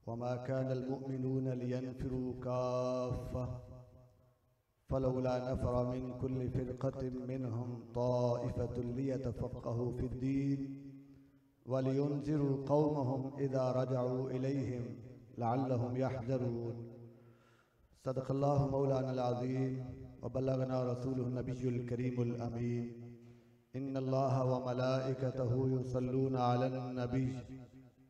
वमा कानल मुअमिनून लियनफिरू काफ़्फ़ा फ़लौला नफ़रा मिन कुल्लि फ़िरक़तिन मिनहुम ताइफ़तुन लियतफ़क़्क़हू फ़िद्दीन वलियुनज़िरू क़ौमहुम इज़ा रजअू इलैहिम लअल्लहुम यहज़रून। सदक़ल्लाहु मौलानल अज़ीम व बल्लगना रसूलुहुन नबियुल करीमुल अमीन। इन्नल्लाहा व मलाइकतहू युसल्लूना अलन नबी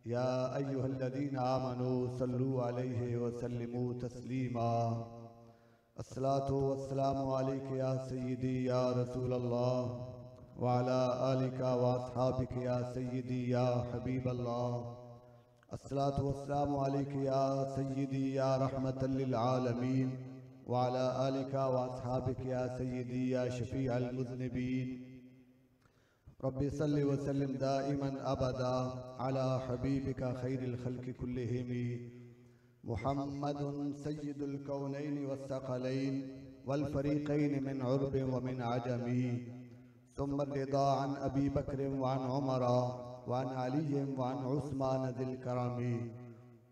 या अय्युहल्लज़ीना आमनू सल्लू अलैहि व सल्लिमू तस्लीमा। अस्सलातु वस्सलामु अलैका या सय्यदी या रसूलल्लाह व अला आलिका व अस्हाबिका या सय्यदी या हबीबल्लाह। अस्सलातु वस्सलामु अलैका या सय्यदी या रहमतल लिल आलमीन व अला आलिका व अस्हाबिका या सय्यदी या शफीअल मुज़निबीन। रब्बि सल्लि व सल्लिम दाइमन अबदा अला हबीबिका खैरिल खल्क़ि कुल्लिहिम मुहम्मदुन सय्यिदुल कौनैनि वस्सक़लैन वल फ़रीक़ैन मिन उर्बिन व मिन अजमी। सुम्मा रिदा अन अबी बकर व अन उमर व अन अली व अन उस्मान ज़िल करमी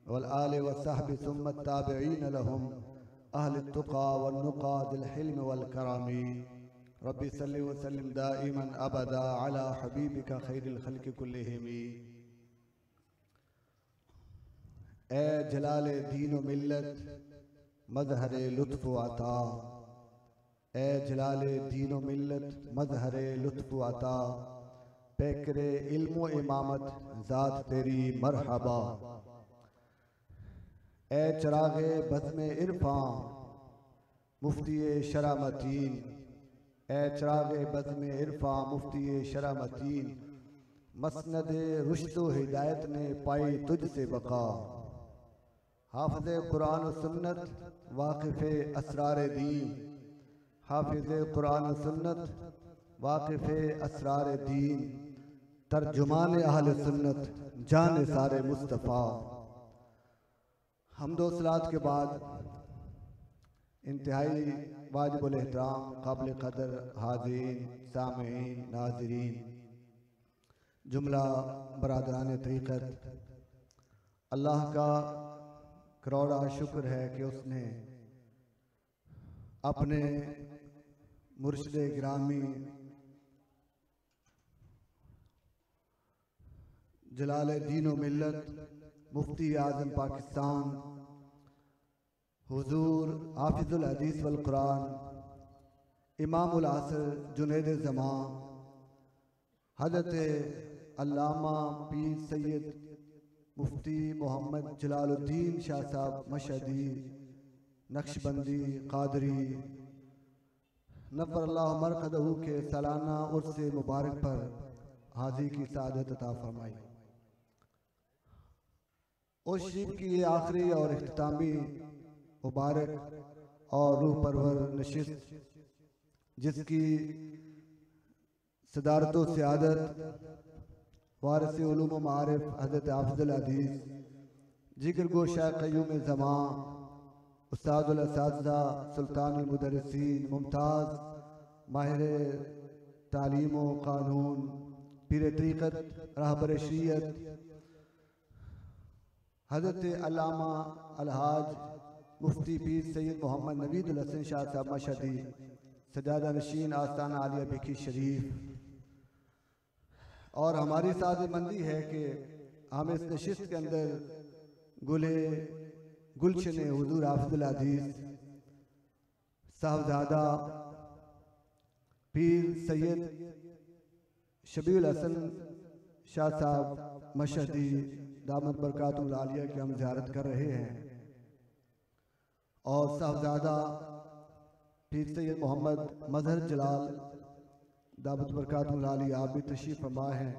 वल आलि व सहबि सुम्मा ताबिईन लहुम अहलित तुक़ा वन नुक़ा ज़िल हिल्म वल करमी। रब्बि सल्लि व सल्लिम दाइमन अबदा अला हबीबिका खैरिल खल्क़ि कुल्लिहिम। ए जलाले दीन व मिल्लत मज़हरे लुत्फ़ व अता, ए जलाले दीन व मिल्लत मज़हरे लुत्फ़ व अता, पैकरे इल्म व इमामत ज़ात तेरी मरहबा। ए चराग़े बज़्म इरफ़ां मुफ्ती शरा मतीन, ए चराग़े बज़्म इरफ़ां मुफ्ती शरा मतीन, मसनद रुश्द व हिदायत ने पाई तुझसे बका। हाफ़िज़े कुरान व सुन्नत वाक़िफ़े असरार दीन, हाफ़िज़े कुरान व सुन्नत वाक़िफ़े असरार दीन, तर्जुमान अहल सुन्नत जान सारे मुस्तफ़ा। हम्दो सलात के बाद इंतहाई वाजिबुल एहतराम काबिल क़दर हाज़रीन सामीईन नाज़रीन जुमला बरादरान तरीक़त, अल्लाह का करोड़ा शुक्र है कि उसने अपने मुर्शिद गिरामी जलाले दीन व मिल्लत मुफ्ती आज़म पाकिस्तान हुजूर हाफिजुल हदीस वल कुरान इमामुल असर जुनैद ज़मां हज़रत अल्लामा पीर सैयद मुफ्ती मोहम्मद जलालुद्दीन शाह साहब मशहदी नक्शबंदी कादरी नव्वरल्लाहु मरक़दहू के सालाना उर्स मुबारक पर हाज़िरी की सादत अता फरमाई। उस शरीफ की ये आखिरी और इख्तितामी मुबारक और रूह परवर नशिस्त जिसकी सदारत व सियादत वारिस उलूम व मारिफ हज़रत हाफ़िज़ुल हदीस जिगर गोशा क़य्यूम ज़मां उस्तादुल असातिज़ा सुल्तानुल मुदर्रिसीन मुमताज़ माहिर तालीम व क़ानून पीर तरीक़त रहबर शरीयत हज़रत अल्लामा अलहाज मुफ्ती पीर सैयद मोहम्मद नवीदुल हसन शाह साहब मशहदी सजादा नशीन आस्ताना आलिया बिकी शरीफ। और हमारी साज़मंदी है कि हम इस नशिस्त के अंदर गुलशन हुज़ूर हाफ़िज़ुल हदीस साहबज़ादा पीर सैयद शबीउल हसन शाह साहब मशहदी दामद बरकातुल आलिया की हम ज़ियारत कर रहे हैं। और साहबज़ादा पीर सैयद मोहम्मद मज़हर जलाल दामद बरकातुल आलिया आप भी तशरीफ़ फरमा हैं।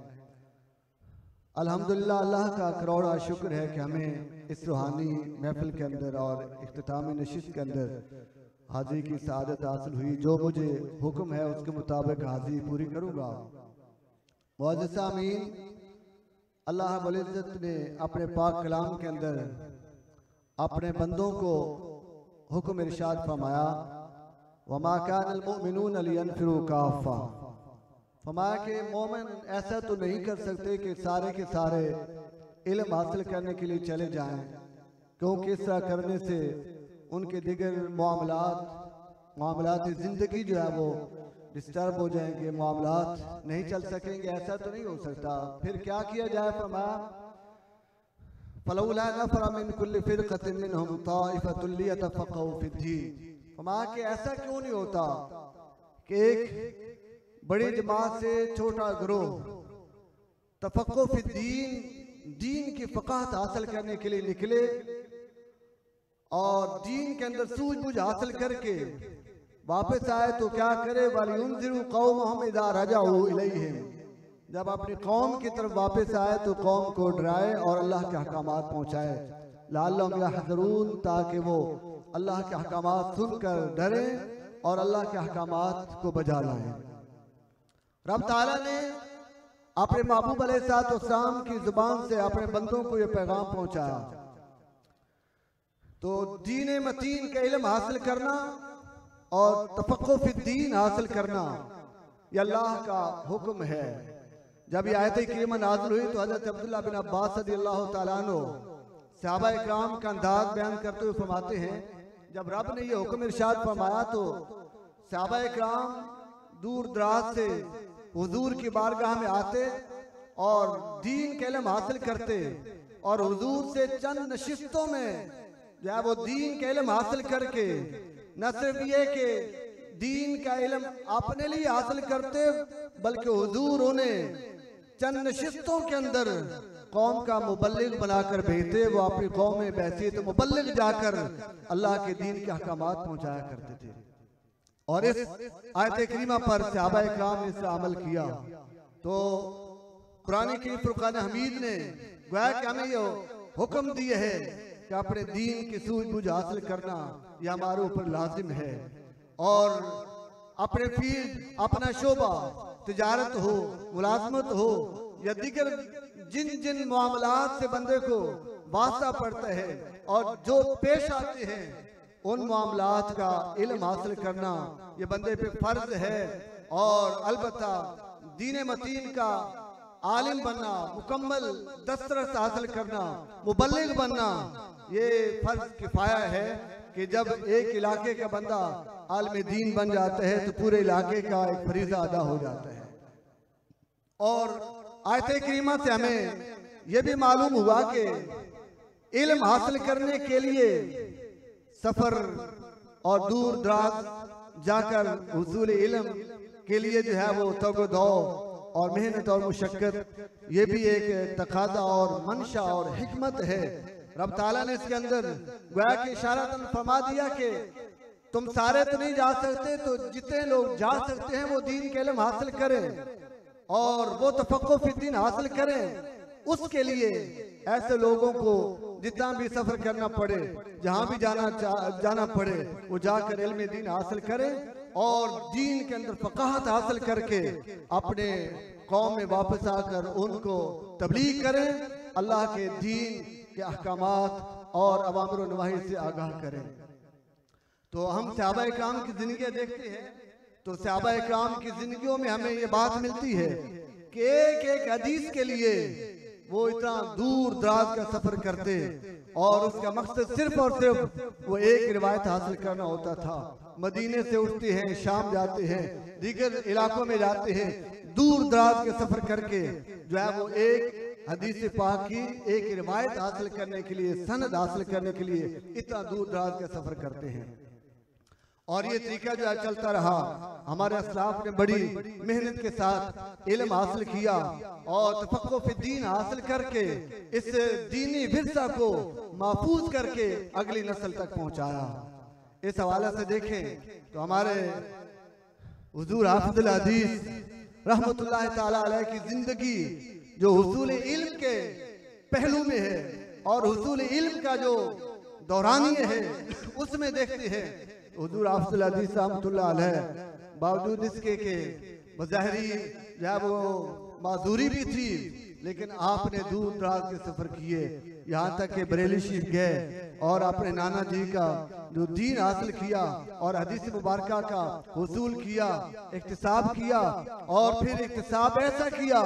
अल्हम्दुलिल्लाह अल्लाह का करोड़ा शुक्र है कि हमें इस रूहानी महफिल के अंदर और इख्तितामी नशिस्त के अंदर हाज़िरी की सआदत हासिल हुई। जो मुझे हुक्म है उसके मुताबिक हाज़िरी पूरी करूँगा। मुअज़्ज़िज़ सामीन, अल्लाह रब्बुल इज़्ज़त ने अपने पाक कलाम के अंदर अपने बंदों को हुक्म इरशाद फरमाया, वमा कानल मुअमिनून लियनफिरू काफ़्फ़ा, फरमाया कि मोमिन ऐसा तो नहीं कर सकते कि सारे के सारे इल्म हासिल करने के लिए चले जाएं, क्योंकि इस तरह करने से उनके दिगर मामलात ज़िंदगी जो है वो डिस्टर्ब हो जाएंगे, मामलात नहीं चल सकेंगे। ऐसा तो नहीं हो सकता। फिर क्या किया जाए? फरमाया फलौला नफ़र मिन कुल्लि फ़िरक़तिन मिनहुम ताइफ़तुन लियतफ़क़हू फ़िद्दीन। फरमाया कि ऐसा क्यों नहीं होता कि एक बड़ी जमात से छोटा गिरोह तफ़क़्क़ुह फ़िद्दीन, दीन की फ़क़ाहत हासिल करने के लिए निकले और दीन के अंदर सूझबूझ हासिल करके वापस आए तो क्या करे? वलियुनज़िरू क़ौमहुम इज़ा रजअू इलैहिम, जब अपनी कौम की तरफ वापस आए तो कौम को डराए और अल्लाह के अहकामात पहुँचाए। लअल्लहुम यहज़रून, ताकि वो अल्लाह के अहकामात सुनकर डरे और अल्लाह के अहकामात को बजा लाएं। रब ताला ने अपने महबूब अलैहिस्सलाम की ज़ुबान से अपने बंदों को ये पैगाम पहुँचाया। तो दीन मतीन का इल्म हासिल करना और तफ़क़्क़ुह फ़िद्दीन हासिल करना ये अल्लाह का हुक्म है। जब ये आयत करीमा नाज़िल हुई तो हज़रत अब्दुल्लाह बिन अब्बास रज़ियल्लाहु तआला अन्हु सहाबा इकराम का अंदाज बयान करते हुए फरमाते हैं, जब रब ने ये हुक्म इरशाद फरमाया तो सहाबा इकराम दूर दराज से हुजूर की बारगाह में आते और दीन का इल्म हासिल करते और हुजूर से चंद नशिस्तों में जो है वो दीन का इल्म हासिल करके न सिर्फ ये कि दीन का इल्म अपने लिए हासिल करते बल्कि हुजूर उन्हें चंद नशिस्तों के अंदर कौम का मुबल्लिग बनाकर भेजते। वो अपनी कौम में बैसीत मुबल्लिग जाकर अल्लाह के दीन के अहकामात पहुँचाया करते थे। और इस आयत करीमा पर सहाबा इकराम ने इससे अमल किया। तो कुरान की फुरकान हमीद ने गोया कि हमें ये हुक्म दिए है कि अपने दीन की सूझबूझ हासिल करना यह हमारे ऊपर लाजिम है। और अपने फील्ड, अपना शोबा, तिजारत हो, मुलाजमत हो या दीगर जिन जिन मामलात से बंदे को वास्ता पड़ता है और जो पेश आते हैं उन मामलात का इल्म हासिल करना ये बंदे पे फर्ज है। और अलबत्ता दीन मतीन का आलिम बनना, मुकम्मल दस्तरस हासिल करना, मुबल्लिग बनना ये फर्ज किफाया है कि जब एक इलाके का बंदा आलिम दीन बन जाता है तो पूरे इलाके का एक फरीज़ा अदा हो जाता है। और आयत करीमा से हमें यह भी मालूम हुआ कि इल्म हासिल करने के लिए सफ़र और दूर दराज जाकर हुसूल इल्म के लिए जो है वो तगदो और मेहनत और मुशक्कत ये भी एक तकाज़ा और मंशा और हिकमत है। रब ताला ने इसके अंदर गोया कि इशारतन फरमा दिया कि तुम सारे तो नहीं जा सकते, तो जितने लोग जा सकते हैं वो दीन के इल्म हासिल करें और वो तफ़क़्क़ुह फ़िद्दीन हासिल करें। उसके लिए ऐसे लोगों को जितना भी सफ़र करना पड़े, जहाँ भी जाना पड़े वो जाकर इल्म दीन हासिल करें और दीन के अंदर फ़क़ाहत हासिल करके अपने कौम में वापस आकर उनको तबलीग करें, अल्लाह के दीन के अहकामात और अवामिर व नवाही से आगाह करें। तो हम सहाबा इकराम की ज़िंदगी देखते हैं तो सहाबा इकराम की ज़िंदगियों में हमें ये बात मिलती है कि एक एक हदीस के लिए वो इतना दूर दराज का सफ़र करते और उसका मकसद सिर्फ और सिर्फ वो एक रिवायत हासिल करना होता था। मदीने से उठते हैं, शाम जाते हैं, दीगर इलाकों में जाते हैं, दूर दराज के सफ़र करके जो है वो एक हदीस पाक की एक रिवायत हासिल करने के लिए, सनद हासिल करने के लिए इतना दूर दराज का सफ़र करते हैं। और ये तरीका जो है चलता रहा। हमारे असलाफ ने बड़ी मेहनत के साथ इल्म हासिल किया और तफ़क़्क़ुह फ़िद्दीन हासिल करके इस दीनी विरसा को महफूज करके अगली नस्ल तक पहुँचाया। इस हवाले से देखें तो हमारे हुज़ूर हाफ़िज़ुल हदीस रहमतुल्लाह ताला अलैह की ज़िंदगी जो हुसूल इल्म के पहलू में है और हुसूल इल्म का जो दौरानिया है उसमें देखते हैं हुज़ूर हाफ़िज़ुल हदीस रहमतुल्लाह अलैह बावजूद इसके के बज़ाहिरी या वो माजूरी भी थी, लेकिन आपने दूर दराज के सफ़र किए, यहाँ तक कि बरेली शरीफ गए और अपने नाना जी का जो दीन हासिल किया और हदीस मुबारका का हुसूल किया, इक्तिसाब किया और फिर इक्तिसाब ऐसा किया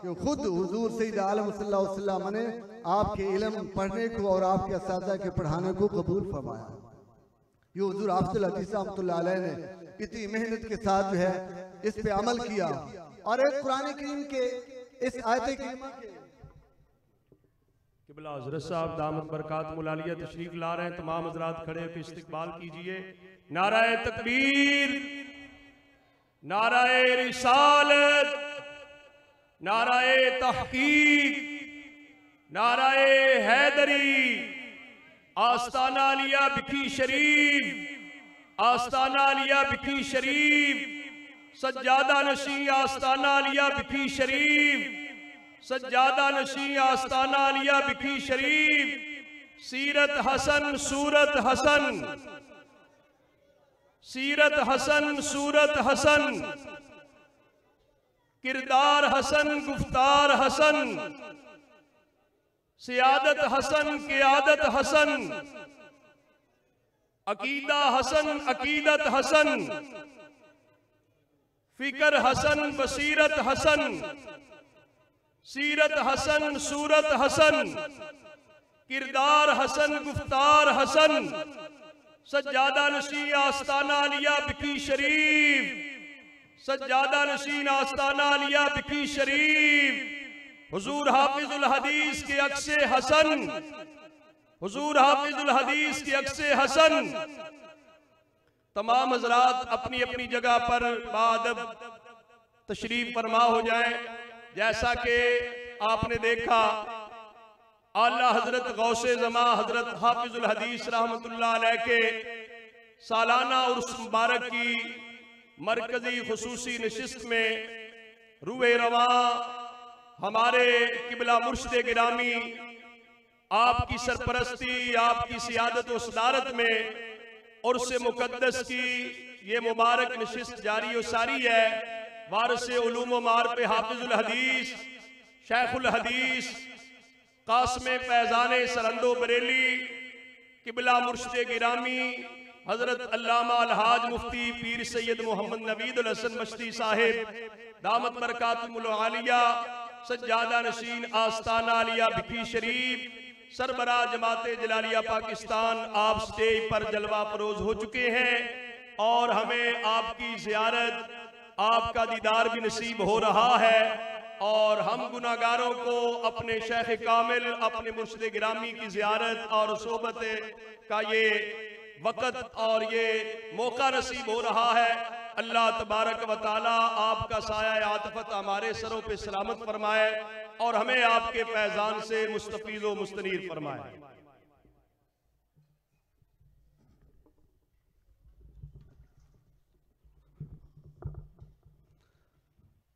कि खुद हुजूर सैयद आलम सल्लल्लाहु अलैहि वसल्लम ने आपके इल्म पढ़ने को और आपके असातिज़ा के पढ़ाने को कबूल फरमाया। ये हुजूर अफज़ल हदीस रहमतुल्लाह अलैह ने इतनी मेहनत के साथ जो है इस पे अमल किया। और एक कुरान करीम के इस आयत करीमा के क़िबला हज़रत साहब दामत बरकातुहुल आलिया तशरीफ ला रहे हैं। तमाम हज़रात खड़े होकर इस्तकबाल कीजिए। नाराए तकबीर, नाराए रिसालत, नाराए तहकीक, नाराए हैदरी। आस्ताना आलिया बिखी शरीफ, आस्ताना आलिया बिखी शरीफ, सज्जादा नशी आस्ताना आलिया बिखी शरीफ, सज्जादा नशी आस्ताना आलिया बिखी शरीफ। सीरत हसन सूरत हसन, सीरत हसन सूरत हसन, किरदार हसन गुफ्तार हसन, सियादत हसन क़ियादत हसन, अकीदा हसन अकीदत हसन, फिक्र हसन बसीरत हसन, सीरत हसन सूरत हसन, किरदार हसन गुफ्तार हसन। सज्जादा नशी आस्ताना आलिया बिखी शरीफ, सज्जादा नशीन आस्ताना आलिया बिखी शरीफ। हुजूर हाफिजुल हदीस के अक्से हसन, हुजूर हाफिजुल हदीस के अक्से हसन। तमाम हजरात अपनी अपनी जगह पर बाअदब तशरीफ फरमा हो जाए। जैसा कि आपने देखा आला हजरत गौसे जमा हजरत हाफिजुल हदीस रहमतुल्लाह अलैह के सालाना उर्स मुबारक की मरकजी खुसूसी नशिस्त में रूए रवा हमारे किबला मुर्शिद गिरामी आपकी सरपरस्ती, आपकी सियादत व सदारत में उर्स मुकद्दस की ये मुबारक नशिस्त जारी व सारी है। वारिस उलूम व मारिफ़ हाफिजुल हदीस शेखुल हदीस कास्म फैज़ान सरंदो बरेली किबला मुर्शिद गिरामी हजरत अल्लामा अलहाज मुफ्ती पीर सैयद मोहम्मद नवीद हसन मश्ती साहिब दामत बरकातुहुल आलिया सज्जादा नशीन आस्ताना आलिया बिखी शरीफ सरबरा जमाते जलालिया पाकिस्तान आप स्टेज पर जलवा फरोज हो चुके हैं और हमें आपकी ज़ियारत, आपका दीदार भी नसीब हो रहा है। और हम गुनाहगारों को अपने शेख कामिल, अपने मुर्शिद गिरामी की ज़ियारत और सोबत का ये वक़्त और ये मौका नसीब हो रहा है। अल्लाह तबारक व तआला आपका साया आतिफत हमारे सरों पे सलामत फरमाए और हमें आपके फैज़ान से मुस्तफ़ीज़ व मुस्तनीर फरमाए।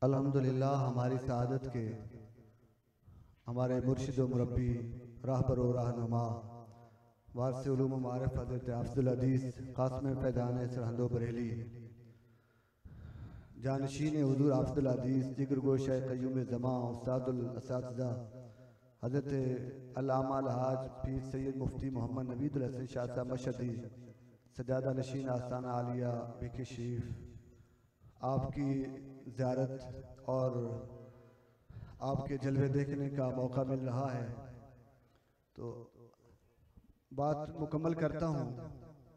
अल्हम्दुलिल्लाह हमारी सआदत के हमारे मुर्शिद व मुरब्बी रहबर व रहनुमा वारिस उलूम व मारिफ़ हज़रत अफ़ज़ल हदीस कास्म फैज़ान सरहंदो बरेली जानशीन हुज़ूर अफ़ज़ल हदीस जिगरगोश क़य्यूम ज़मा उस्तादुल असातिज़ा हज़रत अल्लामा अलहाज पीर सैयद मुफ्ती मोहम्मद नवीद हसन शाह साहब मशहदी सज्जादा नशीन आस्ताना आलिया बिखी शरीफ आपकी ज़ियारत और आपके जलवे देखने का मौका मिल रहा है। तो बात मुकम्मल करता हूँ।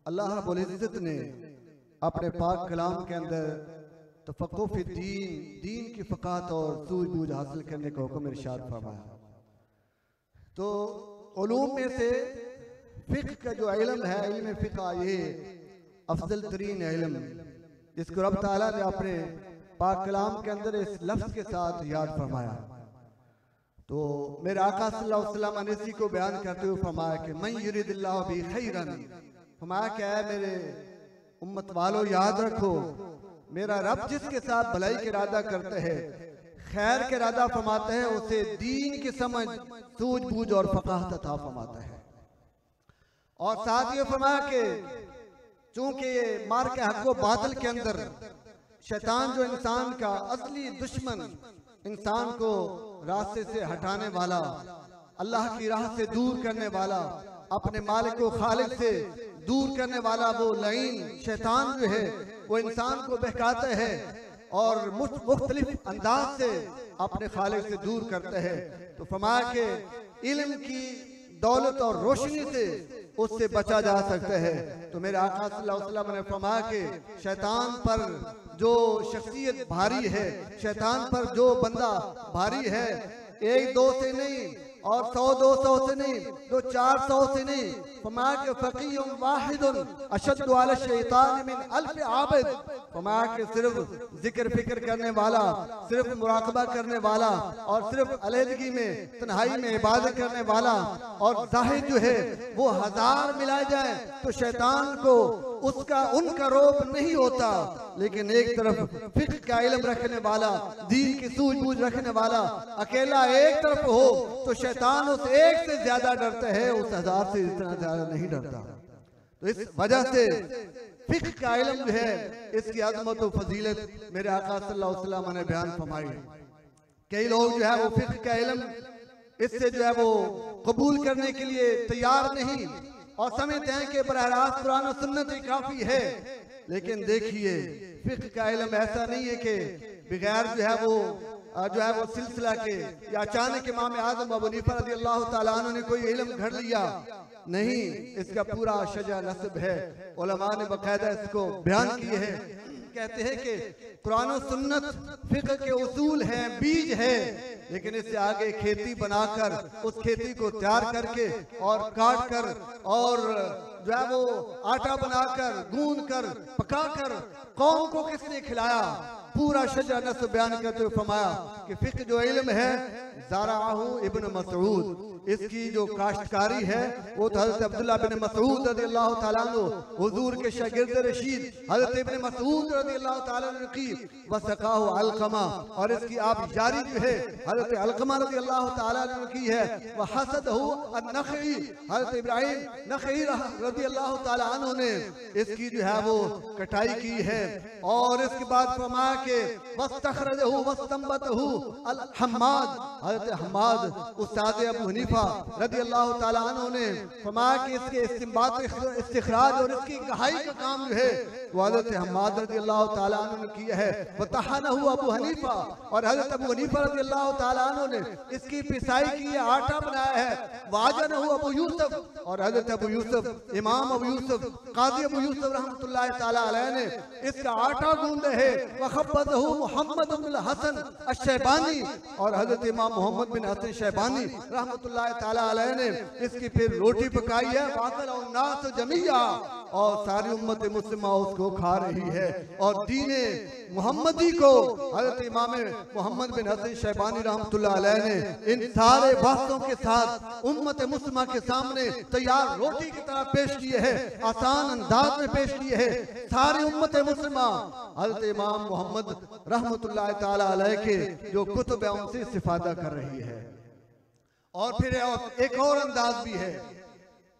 अल्लाह रब्बुल इज़्ज़त ने अपने पाक कलाम के अंदर तफ़क़्क़ुह फ़ी दीन, दीन की फ़क़ाहत और सूझबूझ हासिल करने का हुक्म इरशाद फरमाया। तो उलूम में से फ़िक़्ह का जो इल्म है, इल्म फ़िक़्ह ये अफ़ज़ल तरीन इल्म जिसको रब ताला ने अपने पाक कलाम के अंदर इस लफ्ज़ के साथ याद फरमाया। तो मेरे आका सल्लल्लाहु अलैहि वसल्लम ने इसी को बयान करते हुए फरमाया कि मन युरिदिल्लाहु बिही खैरन, फरमाया क्या है मेरे उम्मत वालों याद रखो मेरा रब जिसके साथ भलाई का इरादा करते हैं, खैर का इरादा फरमाते हैं, उसे दीन की समझ, सूझबूझ और फ़क़ाहत अता फरमाता है। और साथ ये फरमाया कि चूंकि ये मार के हक व बातिल के अंदर शैतान जो इंसान का असली दुश्मन, इंसान को रास्ते से हटाने वाला, अल्लाह की राह से दूर करने वाला, अपने मालिक व खालिक से दूर करने वाला वो लईन शैतान जो है वो इंसान को बहकाता है। और मुख्तलिफ अंदाज से अपने खालिक से दूर करते हैं। तो फरमाया कि इल्म की दौलत और रोशनी से उससे बचा जा सकता है। तो मेरे आका सल्लल्लाहु अलैहि वसल्लम ने फरमाया कि शैतान पर जो शख्सियत भारी है, शैतान पर जो बंदा भारी है, 1-2 से नहीं और 100-200 से नहीं, तो 400 से नहीं, फरमाया कि फ़क़ीहुन वाहिदुन अशद्दु अला शैतान मिन अल्फ आबिद। फरमाया कि सिर्फ जिक्र फिक्र करने वाला, सिर्फ मुराकबा करने वाला और सिर्फ अलहदगी में तन्हाई में इबादत करने वाला और जाहिद जो है वो 1000 मिलाए जाए तो शैतान को उनका रोब नहीं होता। लेकिन एक तरफ फिक्र का इल्म रखने वाला, दीन की सूझबूझ रखने वाला अकेला एक तरफ हो तो शैतान उस एक से ज्यादा डरता है, उस 1000 से इतना ज्यादा नहीं डरता। तो इस वजह से फिक्र का इल्म जो है इसकी अजमत और फजीलत मेरे आका सल्लल्लाहु अलैहि वसल्लम ने बयान फरमाई। कई लोग जो है वो फिक्र का इल्म इससे जो है वो कबूल करने के लिए तैयार नहीं और समझते हैं कि बरह रास्त कुरान और सुन्नत ही काफी है। लेकिन देखिए फिक्र का इल्म ऐसा नहीं है कि बगैर जो है वो सिलसिला के या अचानक इमाम आज़म अबू हनीफा रज़ियल्लाहु ताला अन्हु ने कोई इल्म घड़ लिया, नहीं, इसका पूरा शजा नस्ब है। उलमा ने बाकायदा इसको बयान किए हैं। कहते हैं कि कुरान और सुन्नत फिक्र के उसूल हैं, बीज है, लेकिन इससे आगे खेती बनाकर उस खेती को तैयार करके और काट कर और जो है वो आटा बनाकर गूंद कर पकाकर कौम को किसने खिलाया, पूरा शजा नस्ब बयान करते हुए फरमाया कि फिक्र जो इल्म है ज़राअहु इब्न मसऊद, इसकी जो काश्तकारी है वो तो हज़रत अब्दुल्लाह बिन मसऊद रज़ियल्लाहु ताला अन्हु हुजूर के शागिर्द रशीद हज़रत इब्न मसऊद रज़ियल्लाहु ताला अन्हु की वसकाहु अलकमा, और इसकी आप जारी जो है हज़रत अलकमा रज़ियल्लाहु ताला अन्हु की है। व हसदहु अन-नख़ई, हज़रत इब्राहिम नख़ई रज़ियल्लाहु ताला अन्हु ने इसकी जो है वो कटाई की है। और इसके बाद फरमाया कि वस्तखरजहु वस्तंबतहु अल-हम्माद, हज़रत हम्माद उस्ताद अबू हनीफा रज़ियल्लाहु ताला अन्हु ने फरमाया कि इसके इस्तिंबात इस्तिखराज और इसकी गहाई का काम जो है वो हज़रत हम्माद रज़ियल्लाहु ताला अन्हु ने किया है। वतहनहु अबू हनीफा, और हज़रत अबू हनीफा रज़ियल्लाहु ताला अन्हु ने इसकी पिसाई की है, आटा बनाया है। वाजनहु अबू यूसुफ, और हज़रत अबू यूसुफ इमाम अबू यूसुफ काजी अबू यूसुफ रहमतुल्लाहि ताला अलैहि ने इसका आटा गूंदा है। वखब्बदहु मुहम्मद बिन हसन अश-शैबानी, और हज़रत इमाम मोहम्मद बिन हसन शैबानी रहमतुल्लाहि ताला अलैहि ने इसकी फिर रोटी पकाई है। वाकल उन्नास जमीया, और सारी उम्मत मुस्लिमा उसको खा रही है। और दीने मोहम्मदी को हज़रत इमाम मोहम्मद बिन हसन शैबानी रहमतुल्लाहि अलैहि ने इन सारे बातों के साथ उम्मत मुस्लिमा के सामने तैयार रोटी की तरह पेश किए है, आसान अंदाज में पेश किए है। सारी उम्मत मुस्लिमा हज़रत इमाम मोहम्मद रहमतुल्लाहि ताला अलैहि के जो कुतुब है उनसे इस्तिफादा कर रही है। और फिर एक और अंदाज भी है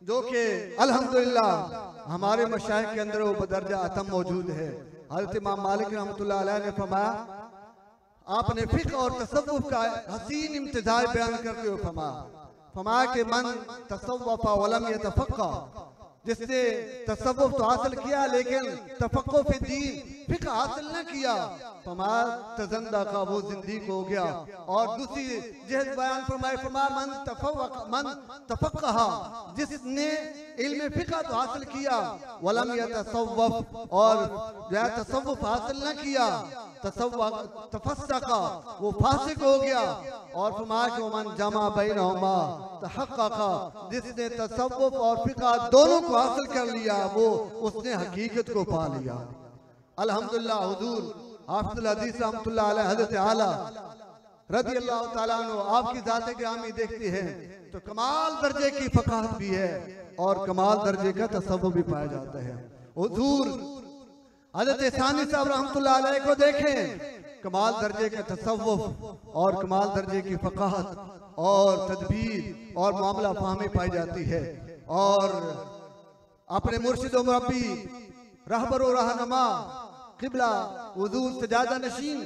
जो कि अल्हम्दुलिल्लाह हमारे मशाइख के अंदर वो बदर्जा अतम मौजूद है। हज़रत इमाम मालिक रहमतुल्लाह अलैहि ने फरमाया, आपने फिक्र और तसव्वुफ का हसीन इम्तिज़ाज बयान करते हुए फरमाया कि मन तसव्वफ़ वलम यतफ़क़्क़ह, जिसने तसव्वुफ तो हासिल किया लेकिन तफ़क़्क़ुह फ़ी दीन फिक्र हासिल न किया, फरमाया तज़ंदा का वो जिंदगी हो गया। और दूसरी जहद बयान फरमाया मन तफ़क़्क़ह, जिसने इल्म फिक्र तो हासिल किया वलम यतसव्वफ़, और जो है तसव्वुफ हासिल न किया, तफस्सक़ा वो फासिक हो गया। और फरमाया कि मन जमा बैनहुमा तहक़्क़क़ा, जिसने तसव्वुफ और फिक्र दोनों को हासिल कर लिया वो उसने हकीकत को पा लिया। अल्हम्दुलिल्लाह हुजूर हाफ़िज़ुल हदीस रहमतुल्लाह अलैहि हज़रत आला रज़ियल्लाहु ताला अन्हु आपकी ज़ात गिरामी देखते हैं तो कमाल दर्जे की फ़क़ाहत भी है और कमाल दर्जे का तसव्वुफ भी पाया जाता है। हुजूर हज़रत सानी साहब रहमतुल्लाह अलैहि को देखें, कमाल दर्जे का तसव्वुफ और कमाल दर्जे की फ़क़ाहत और तदबीर और मामला फ़हमी पाई जाती है। और अपने मुर्शिद व मुरब्बी रहबर व रहनुमा क़िबला हुजूर सजादा नशीन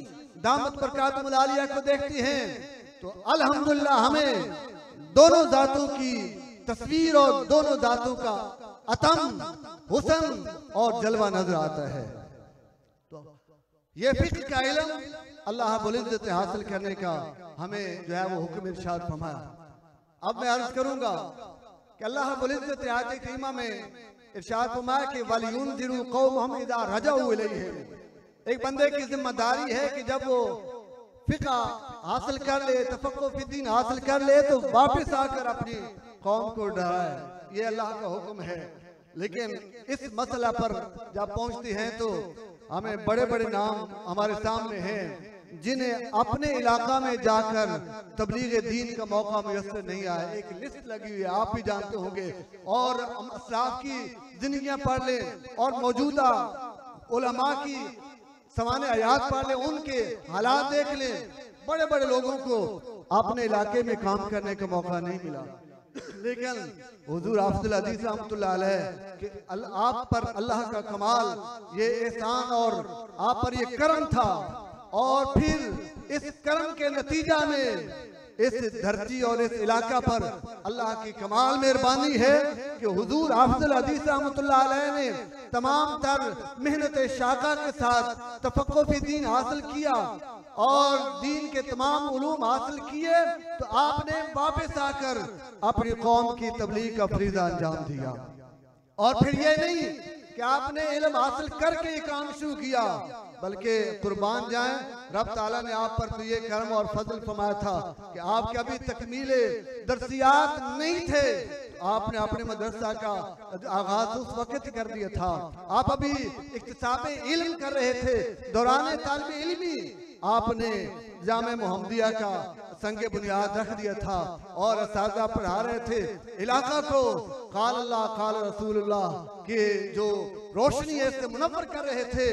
दामत बरकातुहुल आलिया को देखती हैं तो अल्हम्दुलिल्लाह हमें दोनों जातों की तस्वीर और दोनों जातों का अतम हुस्न और जलवा नजर आता है। तो ये फिक्र का इल्म अल्लाह रब्बुल इज्जत हासिल करने का हमें जो है वो हुक्म इरशाद फरमाया। अब मैं अर्ज करूंगा कि अल्लाह रब्बुल इज्जत आयत करीमा में इरशाद फरमाया कि वलियुनज़िरु कौमहुम इज़ा रजऊ इलैहिम। एक बंदे की जिम्मेदारी है कि जब वो फिक़्ह हासिल कर ले, तफ़क्कुह फी दीन हासिल कर ले, तो वापस आकर अपनी कौम को डराए। ये अल्लाह का हुक्म है। लेकिन इस मसला पर जब पहुंचते हैं तो हमें बड़े बड़े नाम हमारे सामने हैं जिन्हें अपने इलाका में जाकर तबलीग दीन का मौका मुयस्सर नहीं आया। एक लिस्ट लगी हुई है, आप भी जानते होंगे, और असलाफ की जिंदगियां पढ़ लें और मौजूदा उलमा की सवाने आयात पढ़ लें, उनके हालात देख लें। बड़े बड़े लोगों को अपने इलाके में काम करने का मौका नहीं मिला। लेकिन हुजूर अफज़ल हदीस रहमतुल्लाह अलैह कि आप पर अल्लाह का कमाल, ये एहसान और आप पर ये करम था, और फिर इस करम के नतीजा में इस धरती और इस इलाका पर अल्लाह की कमाल मेहरबानी है कि हुजूर अफज़ल हदीस रहमतुल्लाह अलैह ने तमाम तर मेहनत शाका के साथ तफ़क्कुह फी दीन हासिल किया और दीन के तमाम उलूम हासिल किए, तो आपने वापस आकर अपनी कौम की तबलीग का फरीज़ा अंजाम दिया। और फिर ये नहीं कि आपने इल्म हासिल करके ये काम शुरू किया, बल्कि कुर्बान जाएं, रब ताला ने आप पर तो ये करम और फजल फरमाया था कि आपके अभी तकमीले दरसियात नहीं थे, आपने अपने मदरसा का आगाज उस वक्त कर दिया था। आप अभी इक्तिसाबे इल्म कर रहे थे, दौरान तालिब इल्मी आपने जामे मोहम्मदिया का संगे बुनियाद रख दिया था और असातिज़ा पढ़ा रहे थे इलाका को क़ाल अल्लाह क़ाल रसूलुल्लाह के जो रोशनी है इससे मुनव्वर कर रहे थे।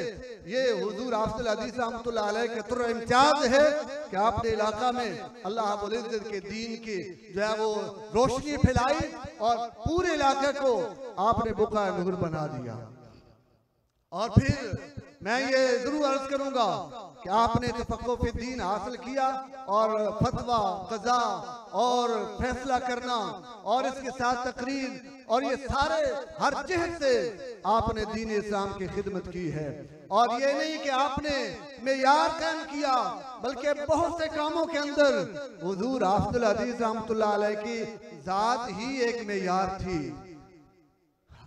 ये हुजूर अफज़ल हदीस रहमतुल्लाह अलैह के तुर्र इम्तियाज है कि आपने इलाका में अल्लाह रब्बुल इज्जत के दीन की जो है वो रोशनी फैलाई और पूरे इलाके को आपने बुक़ा नूर बना दिया। और फिर मैं ये जरूर अर्ज करूंगा कि आपने तफ़क्कुह फी दीन हासिल किया और फतवा, क़ज़ा और फैसला करना और इसके साथ तकरीर और ये सारे हर जिहत से आपने दीन इस्लाम की खिदमत की है। और ये नहीं कि आपने मेयार कायम किया, बल्कि बहुत से कामों के अंदर हुजूर अफज़ल हदीस रहमतुल्लाह अलैह की जात ही एक मेयार थी।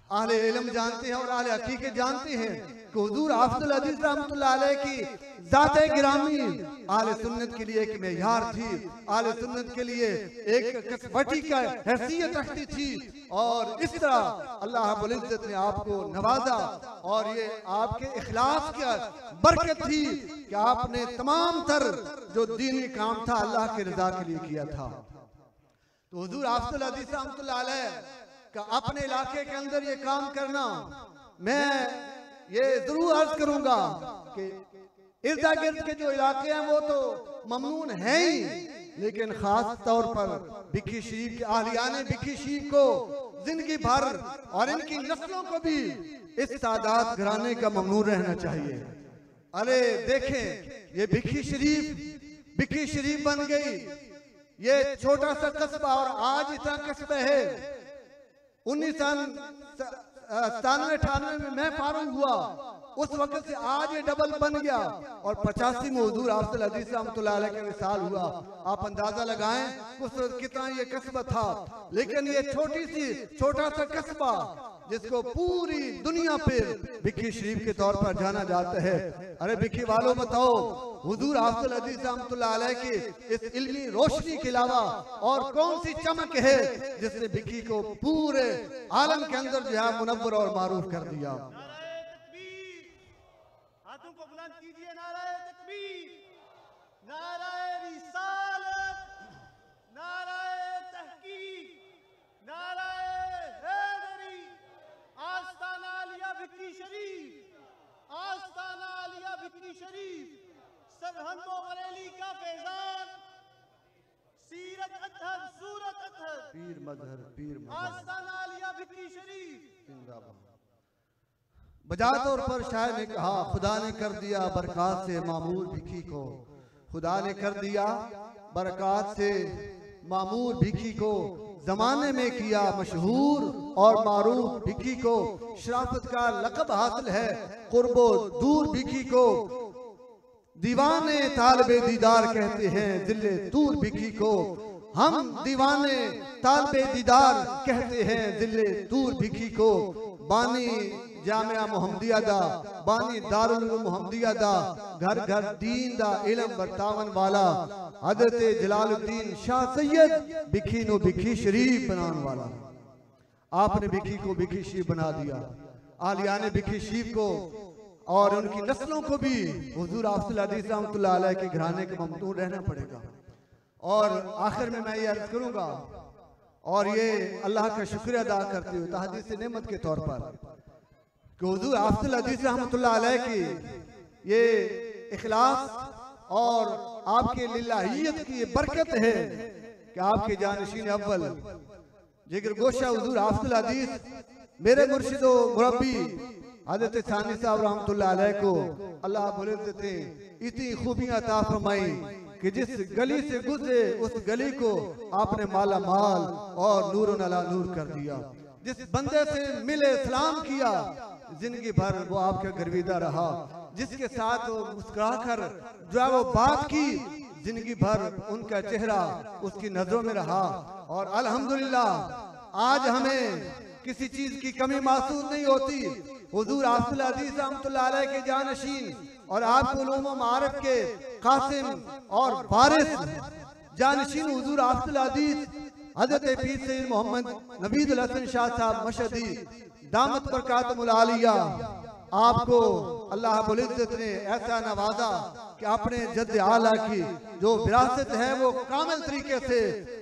अहले इल्म जानते हैं और अहले हकीकत जानते हैं कि हुजूर अफज़ल हदीस रहमतुल्लाह अलैह की ज़ात-ए गिरामी अहले सुन्नत के लिए एक मेयार थी, अहले सुन्नत के लिए एक कसवटी का हैसियत रखती थी। और इस तरह अल्लाह रब्बुल इज्जत ने आपको नवाजा और ये आपके इखलास की बरकत थी कि आपने तमाम तर जो दीनी काम था अल्लाह की रज़ा के लिए किया था। तो हुजूर अफज़ल हदीस रहमतुल्लाह अलैह का अपने इलाके के अंदर ये काम करना, मैं ये जरूर अर्ज करूंगा कि इर्दा गिर्द के जो इलाके हैं वो तो ममनून है ही, लेकिन खास तौर पर भिक्की शरीफ के आहलियाने भिक्की शरीफ को जिंदगी भर और इनकी नस्लों को भी इस सादात घराने का ममनून रहना चाहिए। अरे देखें, ये भिक्की शरीफ बन गई, ये छोटा सा कस्बा और आज इतना कस्बा है। 1997-98 में मैं फारूक हुआ, उस वक्त से आज ये डबल बन गया और 85 में हुजूर अफज़ल हदीस रहमतुल्लाह अलैह का विसाल हुआ। आप अंदाजा लगाएं उस वक्त कितना ये कस्बा था। लेकिन ये छोटा सा कस्बा जिसको पूरी दुनिया पे भिक्की शरीफ के तौर पर जाना जाता है। अरे भिक्की वालों बताओ, हुजूर अफज़ल हदीस रहमतुल्लाह अलैह की इस इल्मी रोशनी के अलावा और कौन सी चमक है जिसने भिक्की को पूरे आलम के अंदर जो है मुनव्वर और मारूफ कर दिया। हाथों को बुलंद कीजिए, नाराए तकबीर, नाराए रिसालत, नाराए तहकीक, नाराए हैदरी, आस्ताना आलिया भिक्की शरीफ, आस्ताना आलिया भिक्की शरीफ, सरहद बरेली का फैजान, सीरत अतहर, सूरत अतहर, पीर मजहर आस्ताना आलिया भिक्की शरीफ जिंदाबाद। बजा तौर पर शायर ने कहा, खुदा ने कर दिया बरकत से मामूर भिक्की को, खुदा ने कर दिया बरकत से मामूर भिक्की को, जमाने में किया मशहूर और मारूफ भिक्की को, शराफत का लक़ब हासिल है कुर्बो दूर भिक्की को, दीवाने तालबे दीदार कहते हैं दिल्ले तूर बिखी को, हम दीवाने तालबे दीदार कहते हैं दिल्ले तूर बिखी को। बानी जामिया मुहम्मदिया दा, बानी दारुल उलूम मुहम्मदिया दा, घर घर दीन दा इल्म बरतावन वाला, हजरत जलालुद्दीन शाह सैयद बिखी नो बिखी शरीफ बनाने वाला। आपने बिखी को बिखी शरीफ बना दिया, आलिया ने बिखी शरीफ को और उनकी नस्लों को भी हुजूर अफज़ल हदीस रहमतुल्लाह अलैह के घराने के ममनून रहना पड़ेगा। और आखिर में मैं ये अर्ज करूंगा और ये अल्लाह का शुक्र अदा करते हुए तहदीस नेमत के तौर पर कि हुजूर अफज़ल हदीस रहमतुल्लाह अलैह की ये इखलास और आपके लिल्लाहियत की ये बरकत है कि आपके जानशीन अव्वल जिगर गोशा हुजूर अफज़ल हदीस मेरे मुर्शिद व मुरब्बी हज़रत सानी साहब रहमतुल्लाह अलैह को अल्लाह बुलंद ने इतनी खूबियां अता फरमाई कि जिस गली से गुजरे उस गली को आपने माला माल और नूर अला नूर कर दिया। जिस बंदे से मिले सलाम किया जिंदगी भर वो आपका गर्विदा रहा, जिसके साथ वो मुस्कुराकर जो है वो बात की जिंदगी भर उनका चेहरा उसकी नजरों में रहा। और अल्हम्दुलिल्लाह आज हमें किसी चीज की कमी महसूस नहीं होती। हुजूर अफज़ल हदीस रहमतुल्लाह अलैह के जानशीन और आपको उलूम व मारिफ के कासिम और वारिस जानशीन हुजूर अफज़ल हदीस हज़रत पीर सैयद मोहम्मद नबीदुल हसन शाह साहब मशहदी दामत बरकातुहुल आलिया, आपको अल्लाह रब्बुल इज्जत ने ऐसा नवाजा कि अपने जद्द आला की जो विरासत है वो कामिल तरीके से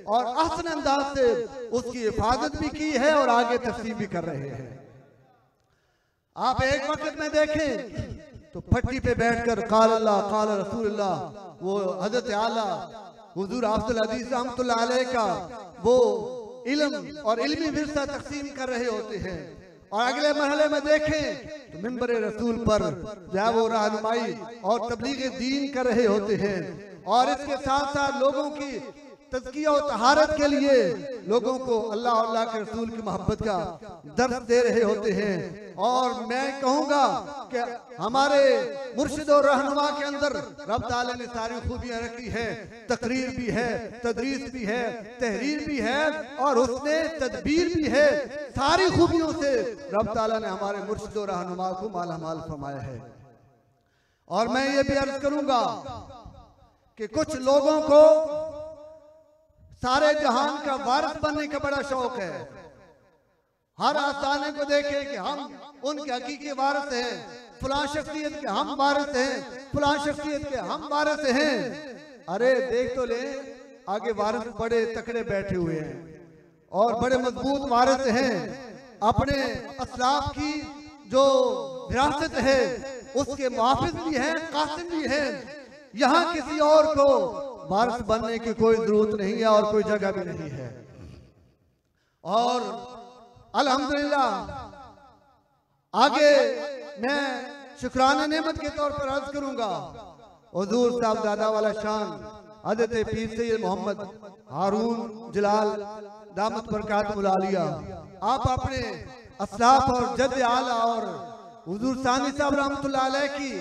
और अहसन अंदाज से उसकी हिफाजत भी की है और आगे तफसील भी कर रहे हैं। आप एक वक्त में देखें तो फट्टी पे बैठकर काल अल्लाह काल रसूलुल्लाह वो हजरत आला हुजूर अफज़ल हदीस रहमतुल्लाह अलैह का वो इल्म और इल्मी विरसा तकसीम कर रहे होते हैं। और अगले मरहले में देखें तो मिंबर रसूल पर जो वो रहनुमाई और तबलीग दीन कर रहे होते हैं। और इसके साथ साथ लोगों की तज़किया और तहारत के लिए लोगों को अल्लाह और अल्लाह के रसूल की मोहब्बत का दर्स दे रहे होते हैं। और मैं कहूँगा कि हमारे मुर्शिद और रहनुमा के अंदर रब ताला ने सारी खूबियाँ रखी हैं, तकरीर भी है, तदरीस भी है, तहरीर भी है और उसने तदबीर भी है। सारी खूबियों से रब ताला ने हमारे मुर्शिद और रहनुमा को मालामाल फरमाया है। और मैं ये भी अर्ज करूँगा कि कुछ लोगों को सारे जहान का वारिस बनने का बड़ा शौक है। हर आस्थाने को देखें कि हम उनके हकीकी वारिस हैं, फलां शख्सियत के हम वारिस हैं, फलां शख्सियत के हम वारिस हैं। अरे देख तो ले, आगे वारिस बड़े तकड़े बैठे हुए हैं और बड़े मजबूत वारिस हैं। अपने असलाफ की जो विरासत है उसके मुहाफिज भी हैं, कासिम भी हैं। यहाँ किसी और को वारिस बनने की कोई जरूरत नहीं है और कोई जगह भी नहीं है। और अल्हम्दुलिल्लाह आगे मैं शुक्राना नेमत के तौर पर अर्ज करूंगा हुजूर साहबजादा वाला शान हज़रत पीर सैयद मोहम्मद हारून जलाल दामत बरकातुहुल आलिया, आप अपने असलाफ और जद्द आला और हुजूर सानी साहब रहमतुल्लाह अलैह की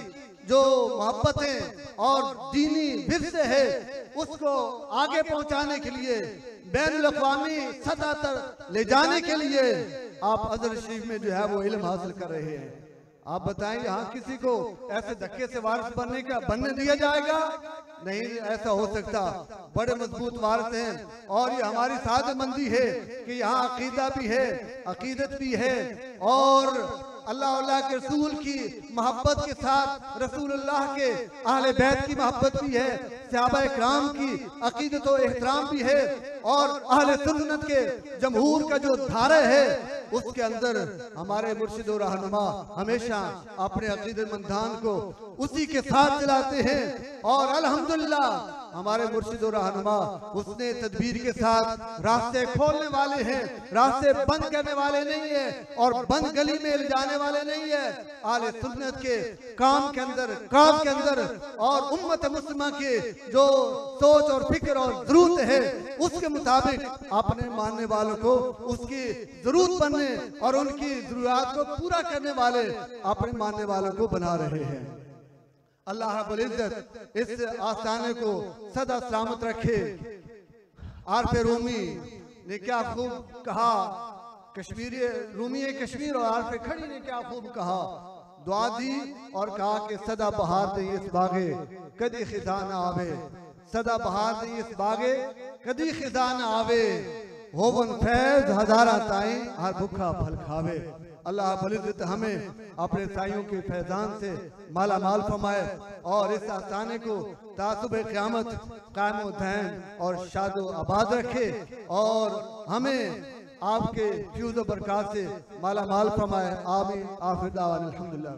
जो मोहब्बतें और दीनी विरसे है उसको आगे पहुंचाने के लिए बैनुल अक़वामी सतह तक ले जाने के लिए आप अज़हर शरीफ में जो है वो इल्म हासिल कर रहे हैं। आप बताएं यहाँ किसी को ऐसे धक्के से वारिस बनने दिया जाएगा? नहीं, ऐसा हो सकता। बड़े मजबूत वारिस हैं और ये हमारी सादमंदी है कि यहाँ अकीदा भी है, अकीदत भी है और अल्लाह के रसूल की मोहब्बत के साथ रसूलुल्लाह के अहले बैत की मोहब्बत भी है, सहाबा इकराम की अकीदत और एहतराम भी है और अहले सुन्नत के जमहूर का जो धारा है उसके अंदर हमारे मुर्शिद और रहनुमा हमेशा अपने अकीदतमंदान को उसी के साथ चलाते हैं। और अल्हम्दुलिल्लाह हमारे मुर्शिद और रहनुमा उसने तदबीर के साथ रास्ते खोलने वाले हैं, रास्ते बंद करने वाले नहीं है और बंद गली में ले जाने वाले नहीं है। आले सुन्नत के काम के अंदर और उम्मत मुस्लिमा के जो सोच और फिक्र और जरूरत है उसके मुताबिक अपने मानने वालों को उसकी जरूरत बनने और उनकी जरूरत को पूरा करने वाले अपने मानने वालों को बना रहे हैं। अल्लाह रब्बुल इज्जत इस आस्थाने को सदा सलामत रखे। आरफ रूमी ने क्या खूब कहा, कश्मीरी रूमी कश्मीर और आरफ खड़ी ने क्या खूब कहा, दुआ दी और कहा कि सदा बहार दे इस बागे कदी खिजा न आवे, सदा बहार दे इस बागे कदी खिजा न आवे, होवन फैज हजारा ताई हर भूखा फल खावे। अल्लाह रब्बुल इज्जत हमें अपने साइयों के फैजान से माला माल फरमाए और इस आस्थाने को तासुबे क़यामत कायम दैन और शादो आबाद रखे और हमें आपके फ्यूज़ बरक़ात से माला माल फरमाए। आमीन। आखिर दावाना अल्हम्दुलिल्लाह।